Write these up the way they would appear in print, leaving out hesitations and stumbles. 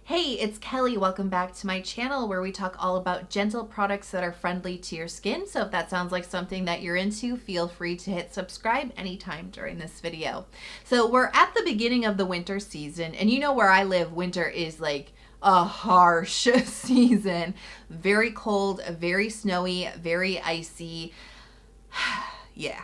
Hey, it's Kelly. Welcome back to my channel where we talk all about gentle products that are friendly to your skin. So if that sounds like something that you're into, feel free to hit subscribe anytime during this video. So we're at the beginning of the winter season, and you know where I live, winter is like a harsh season. Very cold, very snowy, very icy. Yeah.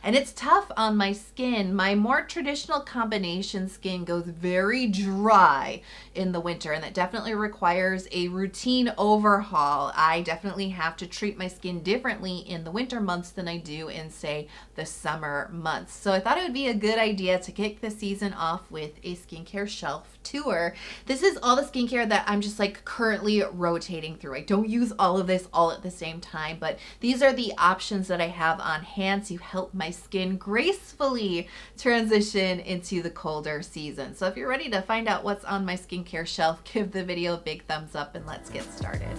And it's tough on my skin. My more traditional combination skin goes very dry in the winter, and that definitely requires a routine overhaul. I definitely have to treat my skin differently in the winter months than I do in, say, the summer months. So I thought it would be a good idea to kick the season off with a skincare shelf tour. This is all the skincare that I'm just like currently rotating through. I don't use all of this all at the same time, but these are the options that I have on hand to help my skin gracefully transition into the colder season. So if you're ready to find out what's on my skincare shelf, give the video a big thumbs up and let's get started.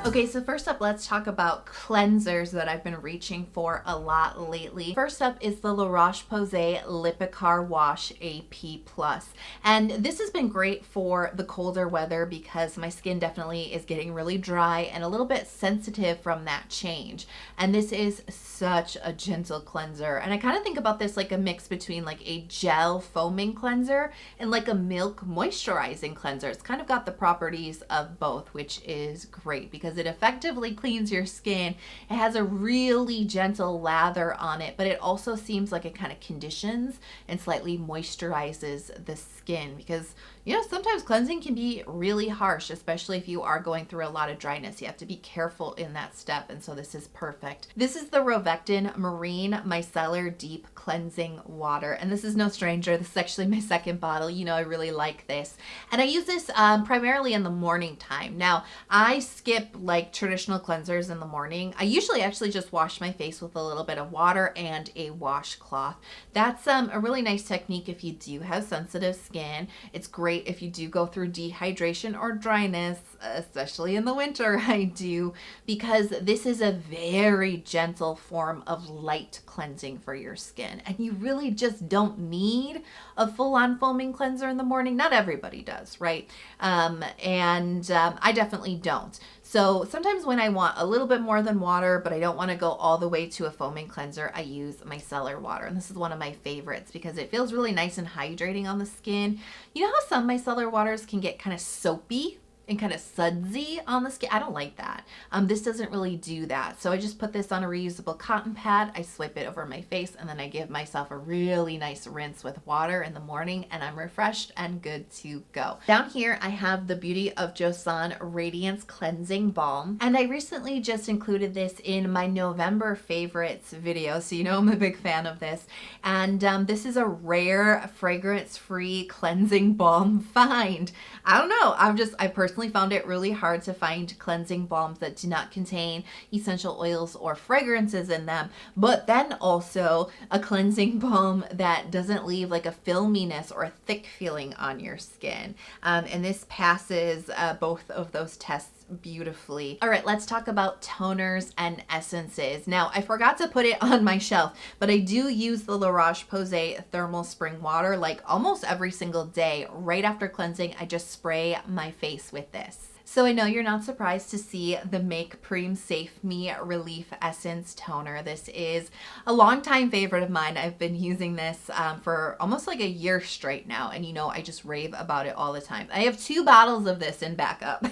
Okay, so first up, let's talk about cleansers that I've been reaching for a lot lately. First up is the Roche-Posay Wash AP+. And this has been great for the colder weather because my skin definitely is getting really dry and a little bit sensitive from that change. And this is such a gentle cleanser. And I kind of think about this like a mix between like a gel foaming cleanser and like a milk moisturizing cleanser. It's kind of got the properties of both, which is great because it effectively cleans your skin. It has a really gentle lather on it, but it also seems like it kind of conditions and slightly moisturizes the skin because, you know, sometimes cleansing can be really harsh, especially if you are going through a lot of dryness. You have to be careful in that step, and so this is perfect. This is the Rovectin Marine Micellar Deep Cleansing Water, and this is no stranger. This is actually my second bottle. You know, I really like this, and I use this primarily in the morning time. Now, I skip like traditional cleansers in the morning. I usually actually just wash my face with a little bit of water and a washcloth. That's a really nice technique if you do have sensitive skin. It's great if you do go through dehydration or dryness, especially in the winter. I do, because this is a very gentle form of light cleansing for your skin, and you really just don't need a full-on foaming cleanser in the morning. Not everybody does, right? I definitely don't. So sometimes when I want a little bit more than water, but I don't want to go all the way to a foaming cleanser, I use micellar water. And this is one of my favorites because it feels really nice and hydrating on the skin. You know how some micellar waters can get kind of soapy and kind of sudsy on the skin? I don't like that. This doesn't really do that. So I just put this on a reusable cotton pad, I swipe it over my face, and then I give myself a really nice rinse with water in the morning, and I'm refreshed and good to go. Down here, I have the Beauty of Joseon Radiance Cleansing Balm, and I recently just included this in my November favorites video, so you know I'm a big fan of this. And this is a rare fragrance-free cleansing balm find. I don't know, I personally found it really hard to find cleansing balms that do not contain essential oils or fragrances in them, but then also a cleansing balm that doesn't leave like a filminess or a thick feeling on your skin. And this passes both of those tests beautifully. All right, let's talk about toners and essences. Now, I forgot to put it on my shelf, but I do use the Roche-Posay Thermal Spring Water like almost every single day. Right after cleansing, I just spray my face with this. So I know you're not surprised to see the Make Prem Safe Me Relief Essence Toner. This is a longtime favorite of mine. I've been using this for almost like a year straight now, and you know I just rave about it all the time. I have 2 bottles of this in backup.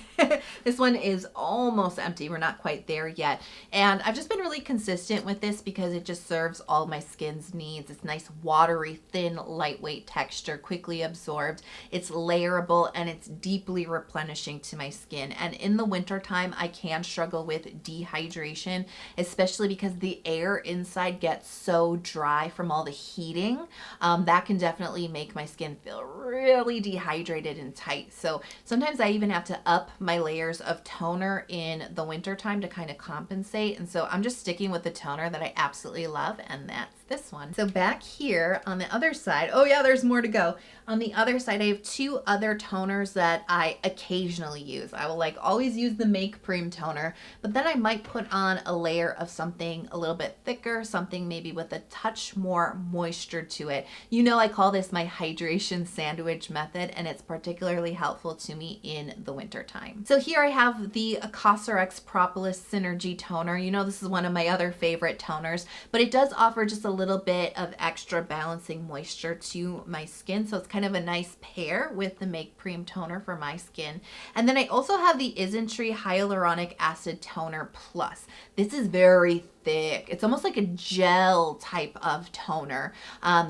This one is almost empty. We're not quite there yet. And I've just been really consistent with this because it just serves all my skin's needs. It's nice, watery, thin, lightweight texture, quickly absorbed. It's layerable, and it's deeply replenishing to my skin. And in the winter time, I can struggle with dehydration, especially because the air inside gets so dry from all the heating. That can definitely make my skin feel really dehydrated and tight. So sometimes I even have to up my layers of toner in the winter time to kind of compensate. And so I'm just sticking with the toner that I absolutely love, and that's this one. So back here on the other side, oh yeah, there's more to go. On the other side, I have two other toners that I occasionally use. I will like always use the Make Cream toner, but then I might put on a layer of something a little bit thicker, something maybe with a touch more moisture to it. You know, I call this my hydration sandwich method, and it's particularly helpful to me in the winter time. So here I have the Cosrx Propolis Synergy toner. You know, this is one of my other favorite toners, but it does offer just a little bit of extra balancing moisture to my skin. So it's kind of a nice pair with the Make Cream toner for my skin. And then I also have the Isntree Hyaluronic Acid Toner Plus. This is very thick. It's almost like a gel type of toner.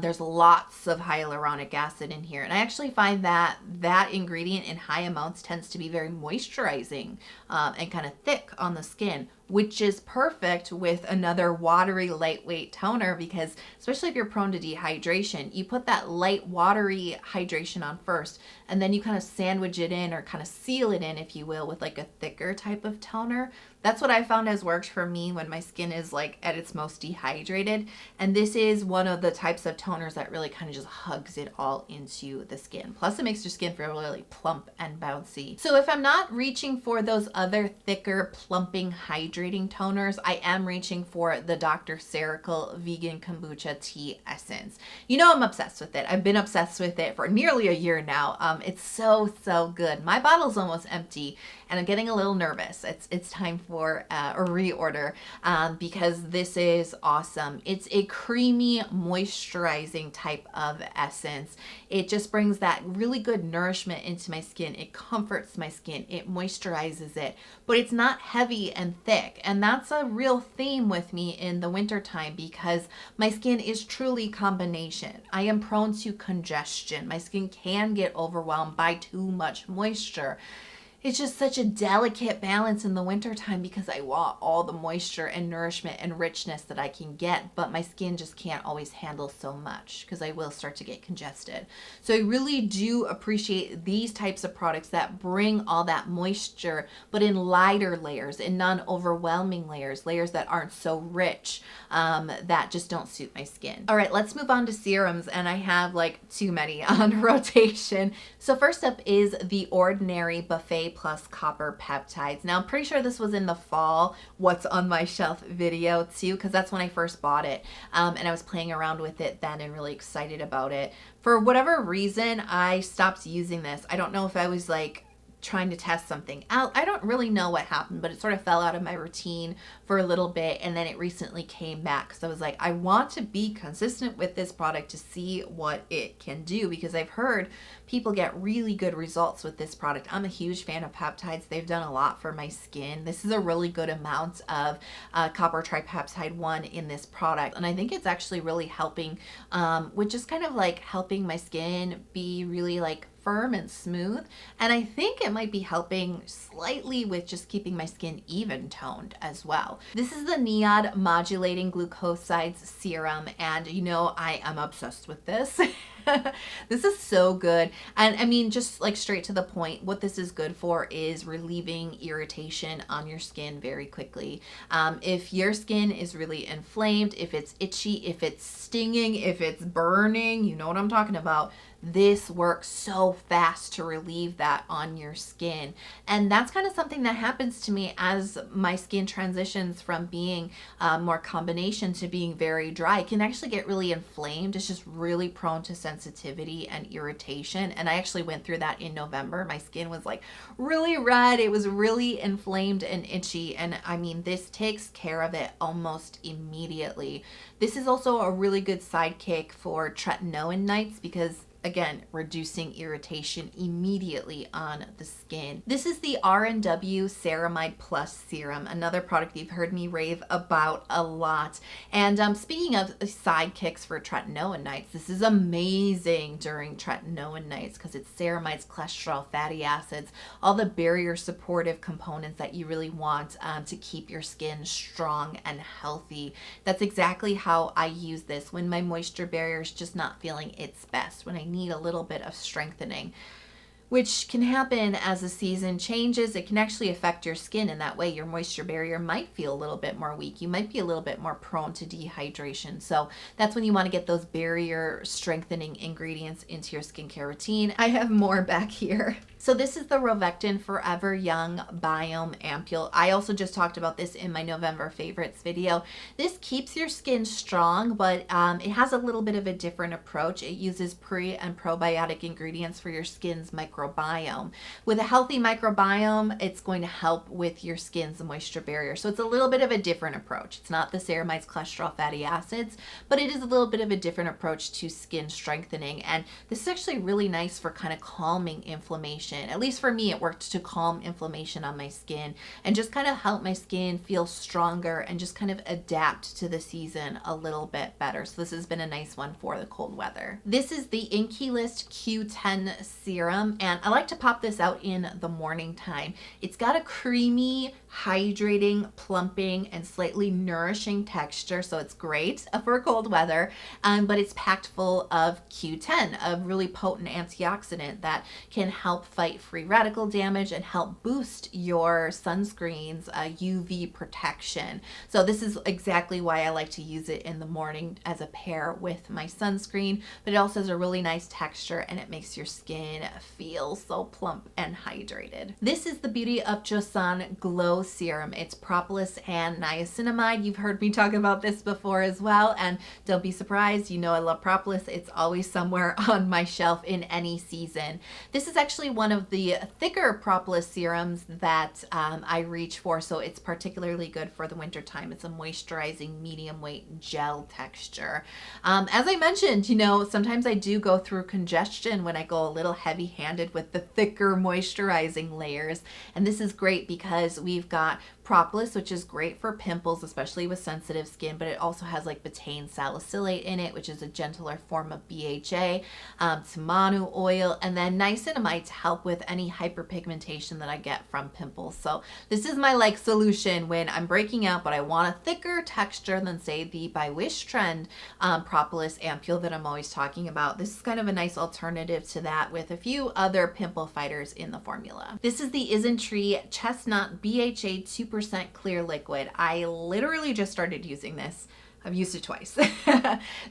There's lots of hyaluronic acid in here. And I actually find that that ingredient in high amounts tends to be very moisturizing and kind of thick on the skin, which is perfect with another watery, lightweight toner, because especially if you're prone to dehydration, you put that light, watery hydration on first, and then you kind of sandwich it in or kind of seal it in, if you will, with like a thicker type of toner. That's what I found has worked for me when my skin is like at its most dehydrated. And this is one of the types of toners that really kind of just hugs it all into the skin. Plus it makes your skin feel really plump and bouncy. So if I'm not reaching for those other thicker, plumping, hydrating toners, I am reaching for the Dr. Ceuracle Vegan Kombucha Tea Essence. You know I'm obsessed with it. I've been obsessed with it for nearly a year now. It's so good. My bottle's almost empty and I'm getting a little nervous. It's time for a reorder because this is awesome. It's a creamy, moisturizing type of essence. It just brings that really good nourishment into my skin. It comforts my skin. It moisturizes it, but it's not heavy and thick. And that's a real theme with me in the wintertime because my skin is truly combination. I am prone to congestion. My skin can get overwhelmed by too much moisture. It's just such a delicate balance in the wintertime because I want all the moisture and nourishment and richness that I can get, but my skin just can't always handle so much because I will start to get congested. So I really do appreciate these types of products that bring all that moisture, but in lighter layers, in non-overwhelming layers, layers that aren't so rich, that just don't suit my skin. All right, let's move on to serums, and I have like too many on rotation. So first up is the Ordinary Buffet Plus Copper Peptides. Now I'm pretty sure this was in the fall What's on My Shelf video too, because that's when I first bought it, and I was playing around with it then and really excited about it. For whatever reason, I stopped using this. I don't know if I was like trying to test something out. I don't really know what happened, but it sort of fell out of my routine for a little bit, and then it recently came back. So I was like, I want to be consistent with this product to see what it can do, because I've heard people get really good results with this product. I'm a huge fan of peptides. They've done a lot for my skin. This is a really good amount of copper tripeptide 1 in this product, and I think it's actually really helping with just kind of like helping my skin be really like firm and smooth. And I think it might be helping slightly with just keeping my skin even toned as well. This is the NIOD Modulating Glucosides Serum, and you know I am obsessed with this. This is so good. And I mean, just like straight to the point, what this is good for is relieving irritation on your skin very quickly. If your skin is really inflamed, if it's itchy, if it's stinging, if it's burning, you know what I'm talking about. This works so fast to relieve that on your skin. And that's kind of something that happens to me as my skin transitions from being more combination to being very dry. It can actually get really inflamed. It's just really prone to sensitivity and irritation. And I actually went through that in November. My skin was like really red. It was really inflamed and itchy. And I mean, this takes care of it almost immediately. This is also a really good sidekick for tretinoin nights because, again, reducing irritation immediately on the skin. This is the R&W Ceramide Plus Serum, another product you've heard me rave about a lot. And speaking of sidekicks for tretinoin nights, this is amazing during tretinoin nights because it's ceramides, cholesterol, fatty acids, all the barrier supportive components that you really want to keep your skin strong and healthy. That's exactly how I use this when my moisture barrier is just not feeling its best, when I need a little bit of strengthening. which can happen as the season changes. It can actually affect your skin in that way. Your moisture barrier might feel a little bit more weak. You might be a little bit more prone to dehydration. So that's when you want to get those barrier strengthening ingredients into your skincare routine. I have more back here. So this is the Rovectin Forever Young Biome Ampoule. I also just talked about this in my November favorites video. This keeps your skin strong, but it has a little bit of a different approach. It uses pre and probiotic ingredients for your skin's microbiome. With a healthy microbiome, it's going to help with your skin's moisture barrier. So it's a little bit of a different approach. It's not the ceramides, cholesterol, fatty acids, but it is a little bit of a different approach to skin strengthening. And this is actually really nice for kind of calming inflammation. At least for me, it worked to calm inflammation on my skin and just kind of help my skin feel stronger and just kind of adapt to the season a little bit better. So this has been a nice one for the cold weather. This is the Inkey List Q10 serum, and I like to pop this out in the morning time. It's got a creamy, hydrating, plumping, and slightly nourishing texture, so it's great for cold weather, but it's packed full of Q10, a really potent antioxidant that can help fight free radical damage and help boost your sunscreen's UV protection. So this is exactly why I like to use it in the morning as a pair with my sunscreen, but it also has a really nice texture and it makes your skin feel so plump and hydrated. This is the Beauty of Joseon Glow Serum. It's propolis and niacinamide. You've heard me talk about this before as well, and don't be surprised, you know I love propolis. It's always somewhere on my shelf in any season. This is actually one of the thicker propolis serums that I reach for, so it's particularly good for the winter time. It's a moisturizing medium weight gel texture. As I mentioned, you know, sometimes I do go through congestion when I go a little heavy handed with the thicker moisturizing layers, and this is great because we've got propolis, which is great for pimples, especially with sensitive skin, but it also has like betaine salicylate in it, which is a gentler form of BHA, tamanu oil, and then niacinamide to help with any hyperpigmentation that I get from pimples. So this is my like solution when I'm breaking out, but I want a thicker texture than say the by Wish Trend propolis ampoule that I'm always talking about. This is kind of a nice alternative to that with a few other pimple fighters in the formula. This is the Isntree Chestnut BHA 2% clear liquid. I literally just started using this. I've used it twice.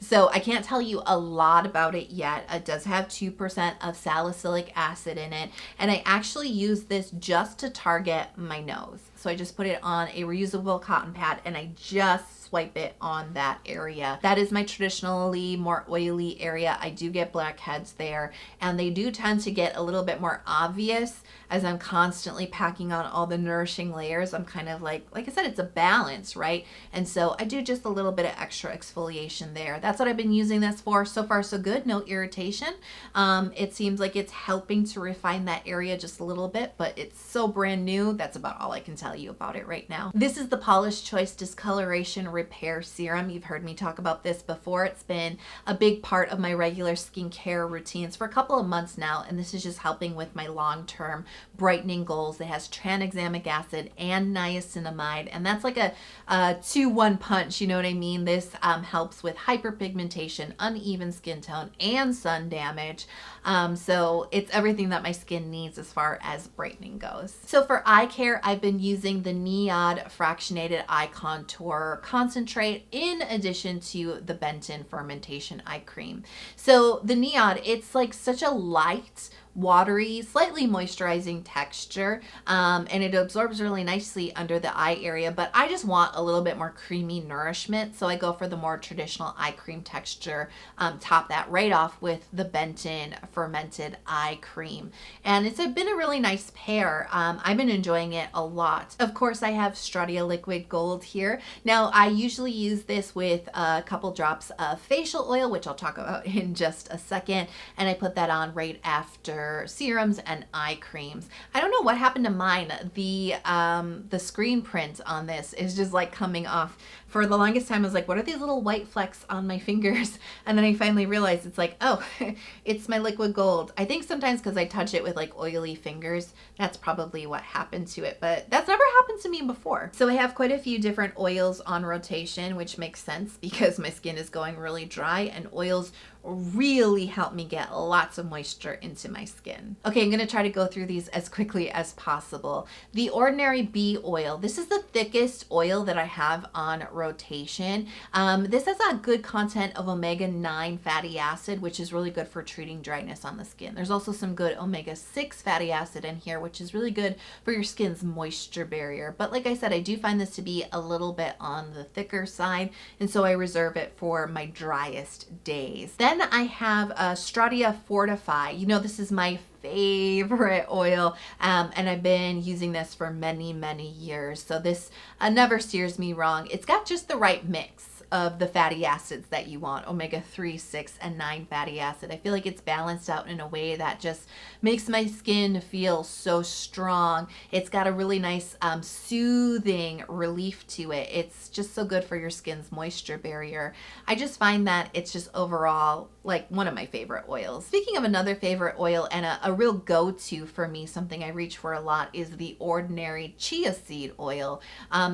So I can't tell you a lot about it yet. It does have 2% of salicylic acid in it. And I actually use this just to target my nose. So I just put it on a reusable cotton pad and I just swipe it on that area. That is my traditionally more oily area. I do get blackheads there, and they do tend to get a little bit more obvious as I'm constantly packing on all the nourishing layers. I'm kind of like I said, it's a balance, right? And so I do just a little bit of extra exfoliation there. That's what I've been using this for. So far so good, no irritation. It seems like it's helping to refine that area just a little bit, but it's so brand new. That's about all I can tell you about it right now. This is the Paula's Choice Discoloration Repair Serum. You've heard me talk about this before. It's been a big part of my regular skincare routines for a couple of months now, and this is just helping with my long-term brightening goals. It has tranexamic acid and niacinamide, and that's like a 2-1 punch, you know what I mean? This helps with hyperpigmentation, uneven skin tone, and sun damage. So it's everything that my skin needs as far as brightening goes. So for eye care, I've been using the NIOD Fractionated Eye Contour Concentrate in addition to the Benton Fermentation Eye Cream. So the NIOD, it's like such a light, watery, slightly moisturizing texture, and it absorbs really nicely under the eye area, but I just want a little bit more creamy nourishment, so I go for the more traditional eye cream texture, top that right off with the Benton Fermented Eye Cream, and it's been a really nice pair. I've been enjoying it a lot. Of course, I have Stratia Liquid Gold here. Now, I usually use this with a couple drops of facial oil, which I'll talk about in just a second, and I put that on right after serums and eye creams. I don't know what happened to mine. The screen print on this is just like coming off For the longest time, I was like, what are these little white flecks on my fingers? And then I finally realized it's like, oh, it's my liquid gold. I think sometimes because I touch it with like oily fingers, that's probably what happened to it, but that's never happened to me before. So I have quite a few different oils on rotation, which makes sense because my skin is going really dry, and oils really help me get lots of moisture into my skin. Okay, I'm gonna try to go through these as quickly as possible. The Ordinary Bee Oil. This is the thickest oil that I have on rotation. This has a good content of omega-9 fatty acid, which is really good for treating dryness on the skin. There's also some good omega-6 fatty acid in here, which is really good for your skin's moisture barrier. But like I said, I do find this to be a little bit on the thicker side, and so I reserve it for my driest days. Then I have Stratia Fortify. You know, this is my favorite oil, and I've been using this for many years, so this never steers me wrong. It's got just the right mix of the fatty acids that you want, omega-3, 6, and 9 fatty acid. I feel like it's balanced out in a way that just makes my skin feel so strong. It's got a really nice soothing relief to it. It's just so good for your skin's moisture barrier. I just find that it's just overall like one of my favorite oils. Speaking of another favorite oil and a real go-to for me, something I reach for a lot, is the Ordinary Chia Seed Oil.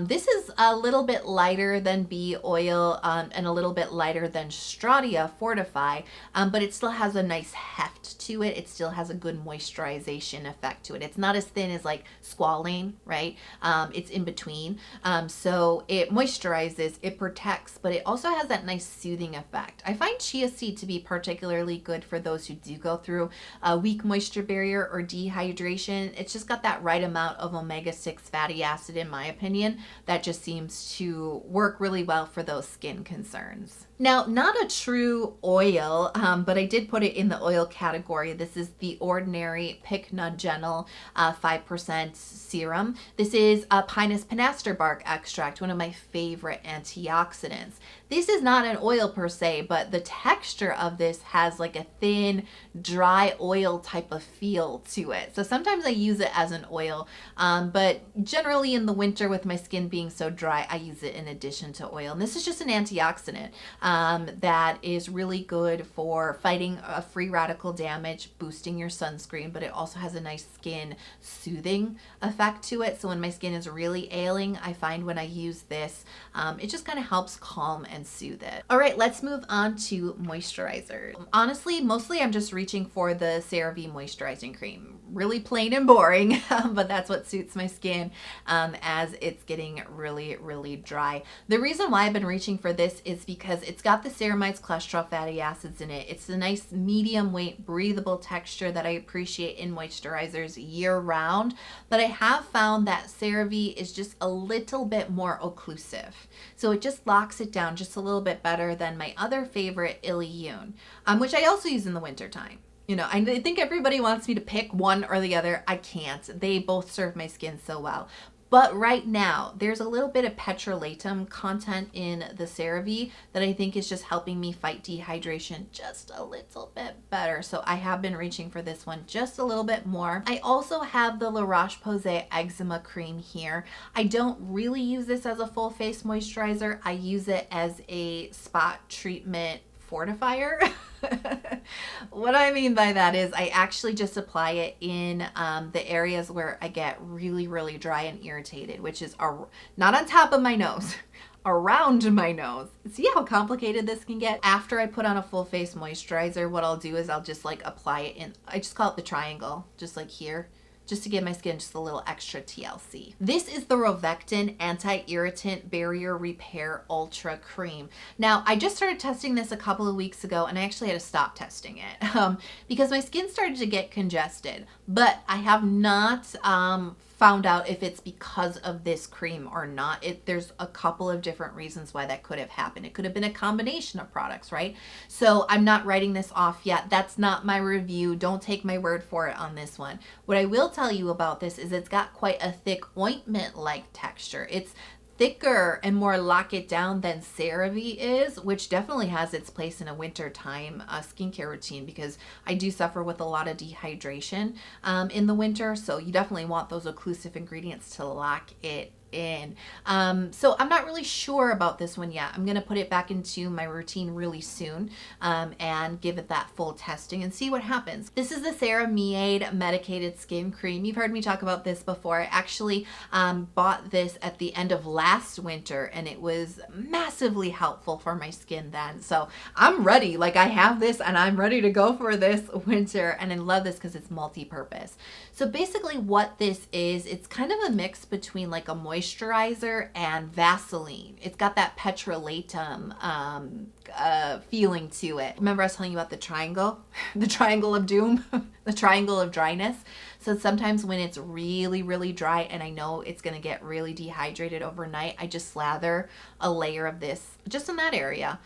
This is a little bit lighter than bee oil, and a little bit lighter than Stratia Fortify, but it still has a nice heft to it. It still has a good moisturization effect to it. It's not as thin as like squalane, right? It's in between. So it moisturizes, it protects, but it also has that nice soothing effect. I find chia seed to be particularly good for those who do go through a weak moisture barrier or dehydration. It's just got that right amount of omega-6 fatty acid, in my opinion, that just seems to work really well for those skin concerns. Now, not a true oil, but I did put it in the oil category. This is the Ordinary Pycnogenol 5% serum. This is a Pinus pinaster bark extract, one of my favorite antioxidants. This is not an oil per se, but the texture of this has like a thin, dry oil type of feel to it. So sometimes I use it as an oil, but generally in the winter with my skin being so dry, I use it in addition to oil. And this is just an antioxidant that is really good for fighting free radical damage, boosting your sunscreen, but it also has a nice skin soothing effect to it. So when my skin is really ailing, I find when I use this, it just kind of helps calm and soothe it. All right, let's move on to moisturizer. Honestly, mostly I'm just reaching for the Cerave moisturizing cream. Really plain and boring, but that's what suits my skin as it's getting really dry. The reason why I've been reaching for this is because it's got the ceramides, cholesterol, fatty acids in it. It's a nice medium weight, breathable texture that I appreciate in moisturizers year round, but I have found that Cerave is just a little bit more occlusive. So it just locks it down just a little bit better than my other favorite, Ilyun, which I also use in the winter time. You know, I think everybody wants me to pick one or the other. I can't. They both serve my skin so well. But right now, there's a little bit of petrolatum content in the Cerave that I think is just helping me fight dehydration just a little bit better. So I have been reaching for this one just a little bit more. I also have the Roche-Posay Eczema Cream here. I don't really use this as a full face moisturizer. I use it as a spot treatment fortifier. What I mean by that is I actually just apply it in the areas where I get really dry and irritated, which is not on top of my nose, around my nose. See how complicated this can get? After I put on a full face moisturizer, what I'll do is I'll just like apply it in, I just call it the triangle, just like here, just to give my skin just a little extra TLC. This is the Rovectin Anti-Irritant Barrier Repair Ultra Cream. Now, I just started testing this a couple of weeks ago, and I actually had to stop testing it because my skin started to get congested, but I have not found out if it's because of this cream or not. There's a couple of different reasons why that could have happened. It could have been a combination of products, right? So I'm not writing this off yet. That's not my review. Don't take my word for it on this one. What I will tell you about this is it's got quite a thick ointment-like texture. It's thicker and more lock it down than Cerave is, which definitely has its place in a wintertime skincare routine because I do suffer with a lot of dehydration in the winter. So you definitely want those occlusive ingredients to lock it in. So I'm not really sure about this one yet. I'm gonna put it back into my routine really soon and give it that full testing and see what happens. This is the Ceramide Medicated Skin Cream. You've heard me talk about this before. I actually bought this at the end of last winter and it was massively helpful for my skin then. So I'm ready. Like, I have this and I'm ready to go for this winter, and I love this because it's multi-purpose. So basically what this is, it's kind of a mix between like a moisturizer and Vaseline. It's got that petrolatum feeling to it. Remember I was telling you about the triangle? The triangle of doom? The triangle of dryness? So sometimes when it's really, really dry and I know it's gonna get really dehydrated overnight, I just slather a layer of this just in that area,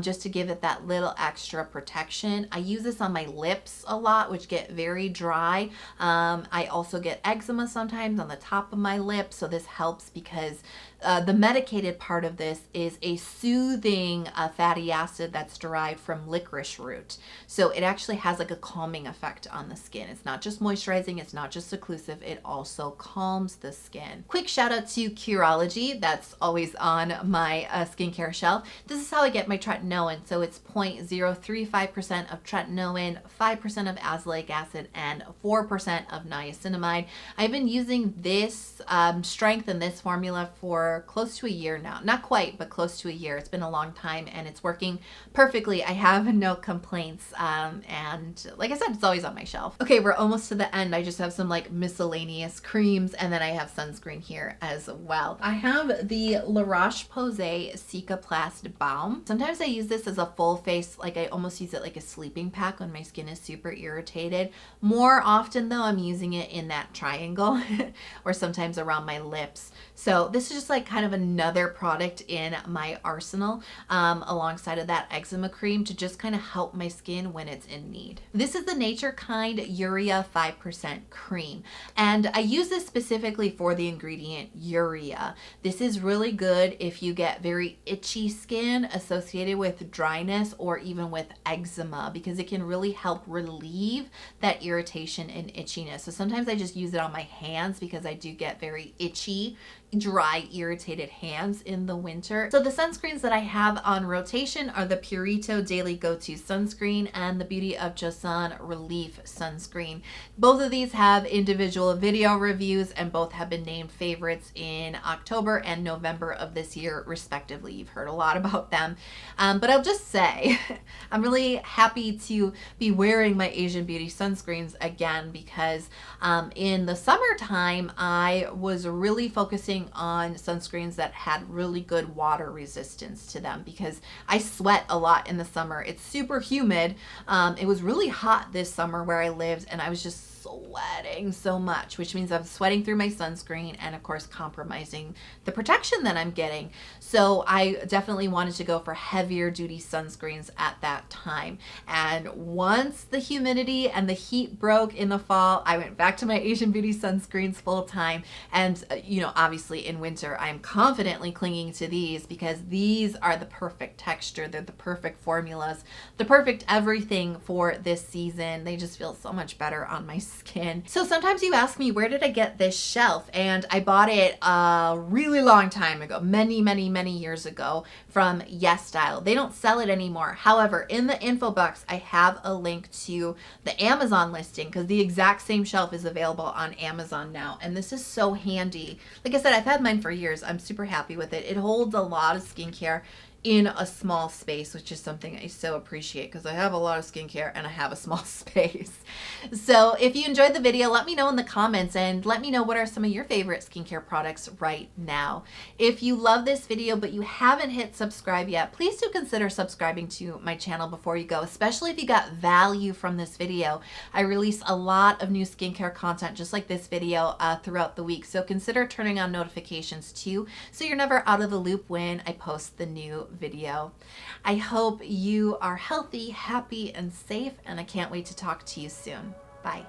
just to give it that little extra protection. I use this on my lips a lot, which get very dry. I also get eczema sometimes on the top of my lips, so this helps because the medicated part of this is a soothing fatty acid that's derived from licorice root. So it actually has like a calming effect on the skin. It's not just moisturizing, it's not just occlusive, it also calms the skin. Quick shout out to Curology, that's always on my skincare shelf. This is how I get my tretinoin. So it's 0.035% of tretinoin, 5% of azelaic acid, and 4% of niacinamide. I've been using this strength in this formula for close to a year now. Not quite, but close to a year. It's been a long time and it's working perfectly. I have no complaints. And like I said, it's always on my shelf. Okay, we're almost to the end. I just have some like miscellaneous creams and then I have sunscreen here as well. I have the Roche-Posay Cicaplast Balm. Sometimes I use this as a full face, like I almost use it like a sleeping pack when my skin is super irritated. More often though, I'm using it in that triangle or sometimes around my lips. So this is just like kind of another product in my arsenal alongside of that eczema cream to just kind of help my skin when it's in need. This is the Nature Kind Urea 5% cream, and I use this specifically for the ingredient urea. This is really good if you get very itchy skin associated with dryness or even with eczema, because it can really help relieve that irritation and itchiness. So sometimes I just use it on my hands because I do get very itchy, dry, irritated hands in the winter. So the sunscreens that I have on rotation are the Purito Daily Go-To Sunscreen and the Beauty of Joseon Relief Sunscreen. Both of these have individual video reviews and both have been named favorites in October and November of this year, respectively. You've heard a lot about them. But I'll just say, I'm really happy to be wearing my Asian Beauty sunscreens again because in the summertime, I was really focusing on sunscreens that had really good water resistance to them because I sweat a lot in the summer. It's super humid. It was really hot this summer where I lived and I was just sweating so much, which means I'm sweating through my sunscreen and of course compromising the protection that I'm getting. So I definitely wanted to go for heavier duty sunscreens at that time. And once the humidity and the heat broke in the fall, I went back to my Asian Beauty sunscreens full time. And you know, obviously in winter, I'm confidently clinging to these because these are the perfect texture. They're the perfect formulas, the perfect everything for this season. They just feel so much better on my skin. So sometimes you ask me, where did I get this shelf? And I bought it a really long time ago, many years ago from YesStyle. They don't sell it anymore. However, in the info box, I have a link to the Amazon listing because the exact same shelf is available on Amazon now. And this is so handy. Like I said, I've had mine for years. I'm super happy with it. It holds a lot of skincare in a small space, which is something I so appreciate because I have a lot of skincare and I have a small space. So if you enjoyed the video, let me know in the comments and let me know what are some of your favorite skincare products right now. If you love this video but you haven't hit subscribe yet, please do consider subscribing to my channel before you go, especially if you got value from this video. I release a lot of new skincare content just like this video throughout the week, so consider turning on notifications too so you're never out of the loop when I post the new video. I hope you are healthy, happy, and safe, and I can't wait to talk to you soon. Bye.